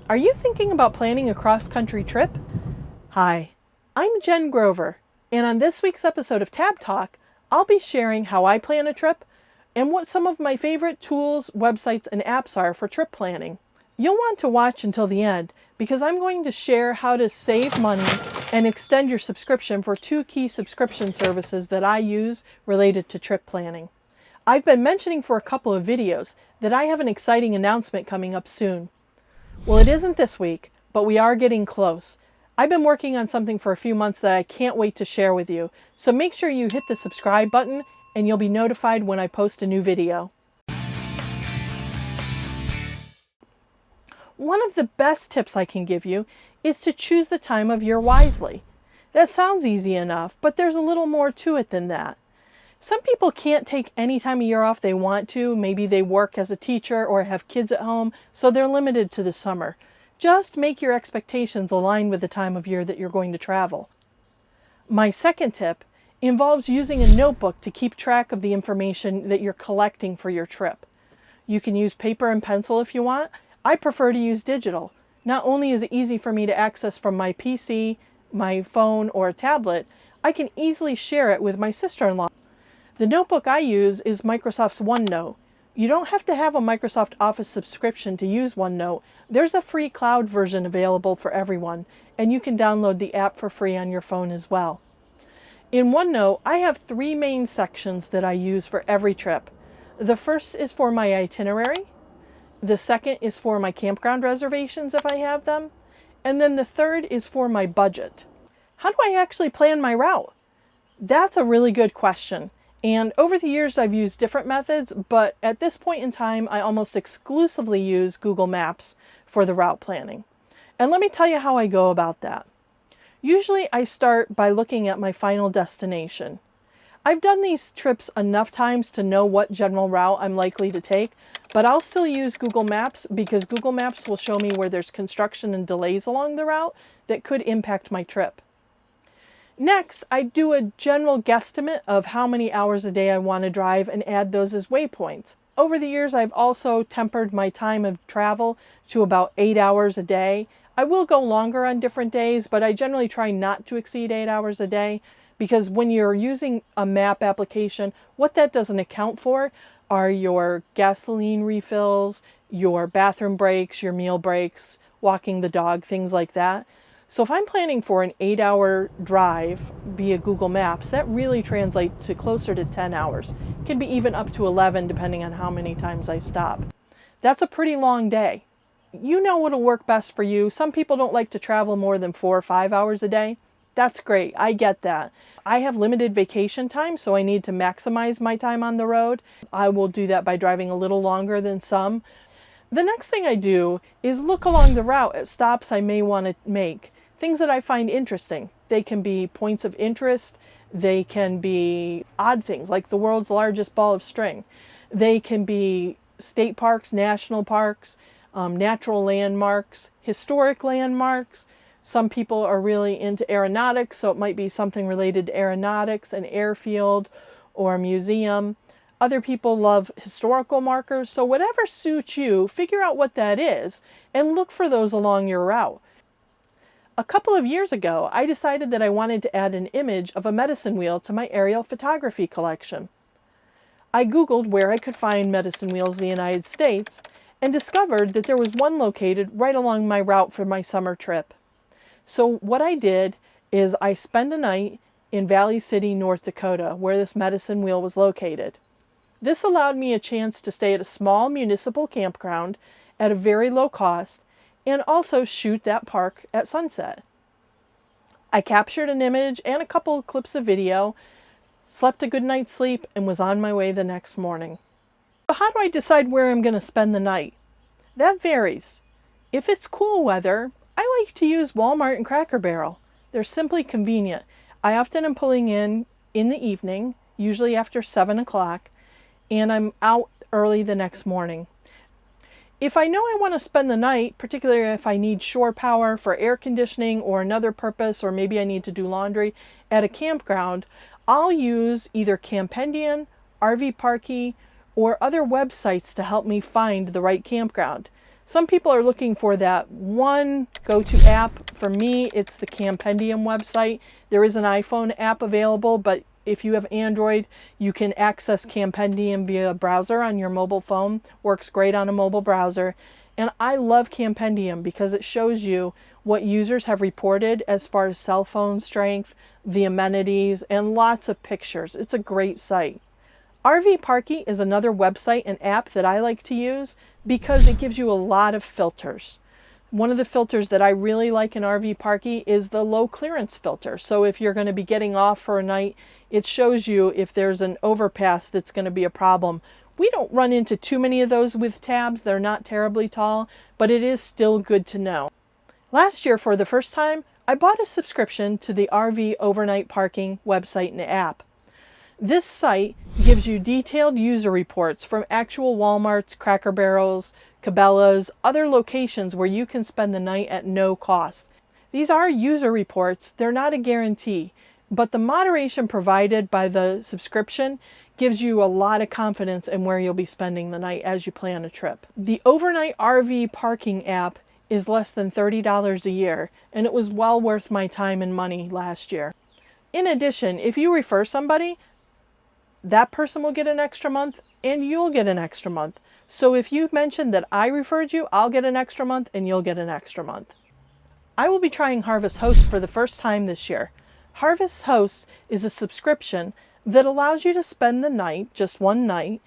Are you thinking about planning a cross-country trip? Hi, I'm Jen Grover, and on this week's episode of Tab Talk, I'll be sharing how I plan a trip and what some of my favorite tools, websites, and apps are for trip planning. You'll want to watch until the end because I'm going to share how to save money and extend your subscription for two key subscription services that I use related to trip planning. I've been mentioning for a couple of videos that I have an exciting announcement coming up soon. Well, it isn't this week, but we are getting close. I've been working on something for a few months that I can't wait to share with you, so make sure you hit the subscribe button and you'll be notified when I post a new video. One of the best tips I can give you is to choose the time of year wisely. That sounds easy enough, but there's a little more to it than that. Some people can't take any time of year off they want to. Maybe they work as a teacher or have kids at home, so they're limited to the summer. Just make your expectations align with the time of year that you're going to travel. My second tip involves using a notebook to keep track of the information that you're collecting for your trip. You can use paper and pencil if you want. I prefer to use digital. Not only is it easy for me to access from my PC, my phone, or a tablet, I can easily share it with my sister-in-law. The notebook I use is Microsoft's OneNote. You don't have to have a Microsoft Office subscription to use OneNote. There's a free cloud version available for everyone, and you can download the app for free on your phone as well. In OneNote, I have three main sections that I use for every trip. The first is for my itinerary. The second is for my campground reservations if I have them. And then the third is for my budget. How do I actually plan my route? That's a really good question. And over the years, I've used different methods, but at this point in time, I almost exclusively use Google Maps for the route planning. And let me tell you how I go about that. Usually, I start by looking at my final destination. I've done these trips enough times to know what general route I'm likely to take, but I'll still use Google Maps because Google Maps will show me where there's construction and delays along the route that could impact my trip. Next, I do a general guesstimate of how many hours a day I want to drive and add those as waypoints. Over the years, I've also tempered my time of travel to about 8 hours a day. I will go longer on different days, but I generally try not to exceed 8 hours a day because when you're using a map application, what that doesn't account for are your gasoline refills, your bathroom breaks, your meal breaks, walking the dog, things like that. So if I'm planning for an 8-hour drive via Google Maps, that really translates to closer to 10 hours. It can be even up to 11 depending on how many times I stop. That's a pretty long day. You know what'll work best for you. Some people don't like to travel more than 4 or 5 hours a day. That's great. I get that. I have limited vacation time, so I need to maximize my time on the road. I will do that by driving a little longer than some. The next thing I do is look along the route at stops I may want to make. Things that I find interesting. They can be points of interest. They can be odd things like the world's largest ball of string. They can be state parks, national parks, natural landmarks, historic landmarks. Some people are really into aeronautics, so it might be something related to aeronautics, an airfield or a museum. Other people love historical markers, so whatever suits you, figure out what that is and look for those along your route. A couple of years ago, I decided that I wanted to add an image of a medicine wheel to my aerial photography collection. I Googled where I could find medicine wheels in the United States and discovered that there was one located right along my route for my summer trip. So what I did is I spent a night in Valley City, North Dakota, where this medicine wheel was located. This allowed me a chance to stay at a small municipal campground at a very low cost and also shoot that park at sunset. I captured an image and a couple of clips of video, slept a good night's sleep, and was on my way the next morning. So how do I decide where I'm going to spend the night? That varies. If it's cool weather, I like to use Walmart and Cracker Barrel. They're simply convenient. I often am pulling in the evening, usually after 7 o'clock, and I'm out early the next morning. If I know I want to spend the night, particularly if I need shore power for air conditioning or another purpose, or maybe I need to do laundry at a campground, I'll use either Campendian, RV Parky, or other websites to help me find the right campground. Some people are looking for that one go-to app. For me, it's the Campendium website. There is an iPhone app available, but if you have Android, you can access Campendium via browser on your mobile phone. Works great on a mobile browser. And I love Campendium because it shows you what users have reported as far as cell phone strength, the amenities, and lots of pictures. It's a great site. RV Parky is another website and app that I like to use because it gives you a lot of filters. One of the filters that I really like in RV Parky is the low clearance filter. So if you're going to be getting off for a night, it shows you if there's an overpass that's going to be a problem. We don't run into too many of those with tabs. They're not terribly tall, but it is still good to know. Last year, for the first time, I bought a subscription to the RV Overnight Parking website and app. This site gives you detailed user reports from actual Walmarts, Cracker Barrels, Cabela's, other locations where you can spend the night at no cost. These are user reports. They're not a guarantee, but the moderation provided by the subscription gives you a lot of confidence in where you'll be spending the night as you plan a trip. The Overnight RV Parking app is less than $30 a year, and it was well worth my time and money last year. In addition, if you refer somebody, that person will get an extra month and you'll get an extra month. So if you mention that I referred you, I'll get an extra month and you'll get an extra month. I will be trying Harvest Host for the first time this year. Harvest Host is a subscription that allows you to spend the night, just one night,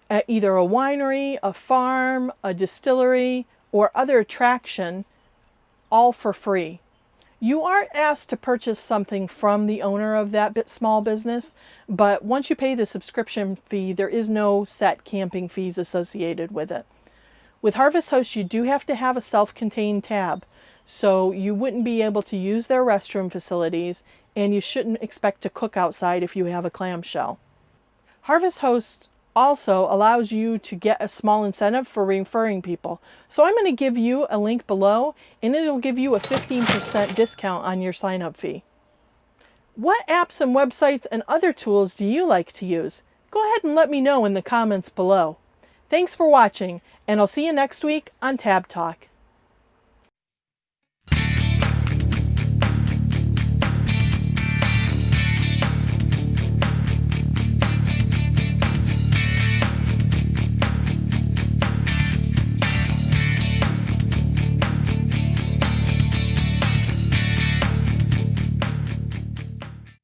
at either a winery, a farm, a distillery, or other attraction, all for free. You aren't asked to purchase something from the owner of that small business, but once you pay the subscription fee, there is no set camping fees associated with it. With Harvest Host, you do have to have a self-contained tab, so you wouldn't be able to use their restroom facilities, and you shouldn't expect to cook outside if you have a clamshell. Harvest Host also allows you to get a small incentive for referring people. So I'm going to give you a link below, and it'll give you a 15% discount on your sign-up fee. What apps and websites and other tools do you like to use? Go ahead and let me know in the comments below. Thanks for watching, and I'll see you next week on Tab Talk.